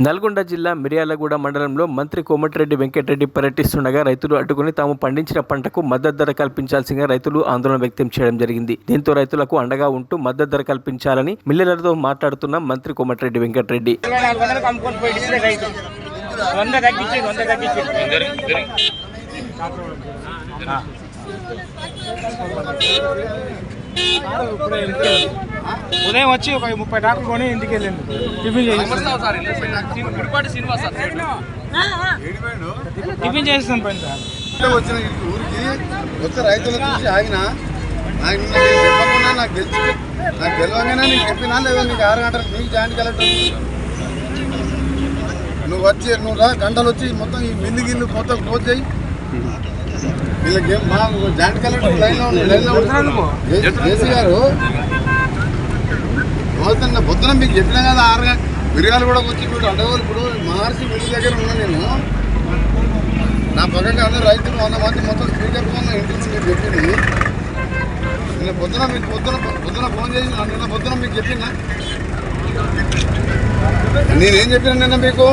నల్గొండ జిల్లా మిర్యాలగూడ మండలంలో మంత్రి కోమటిరెడ్డి వెంకటరెడ్డి పర్యటిస్తుండగా రైతులు అడ్డుకుని తాము పండించిన పంటకు మద్దతు ధర కల్పించాల్సిందిగా రైతులు ఆందోళన వ్యక్తం చేయడం జరిగింది. దీంతో రైతులకు అండగా ఉంటూ మద్దతు ధర కల్పించాలని మిల్లర్లతో మాట్లాడుతున్న మంత్రి కోమటిరెడ్డి వెంకటరెడ్డి ఉదయం వచ్చి ఒక 30 ట్రాక్టర్లు కొని ఇంటికి వెళ్ళింది. టిఫిన్ చేస్తాను పని సార్. వచ్చిన ఊరికి వచ్చే రైతుల చూసి ఆగిన నాకు చెప్పకుండా నాకు గెలవగానే నీకు చెప్పినా లేదా నీకు 6 గంటలకు నీకు జాయింట్ కలెక్టర్ నువ్వు రా గంటలు వచ్చి మొత్తం ఈ మిల్లు గిల్లు మొత్తం క్లోజ్ చేయి. వీళ్ళకి మా జాయింట్ కలెక్టర్ లైన్లో జేసీ గారు పొద్దున మీకు చెప్పినా కదా 6 గంటల మిరియాలు కూడా వచ్చి ఇప్పుడు అడవులు ఇప్పుడు మహర్షి మిల్లు దగ్గర ఉన్నా నేను నా పక్కగా అందరూ రైతులు 100 మంది మొత్తం స్పీకర్ ఫోన్ ఇంటి మీకు చెప్పింది. నిన్న పొద్దున మీకు పొద్దున ఫోన్ చేసి నిన్న పొద్దున మీకు చెప్పిందా నేనేం చెప్పినా నిన్న మీకు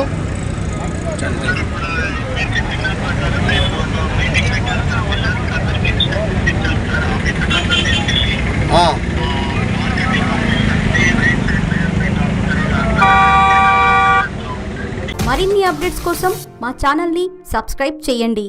మరిన్ని అప్డేట్స్ కోసం మా ఛానల్ని సబ్స్క్రైబ్ చేయండి.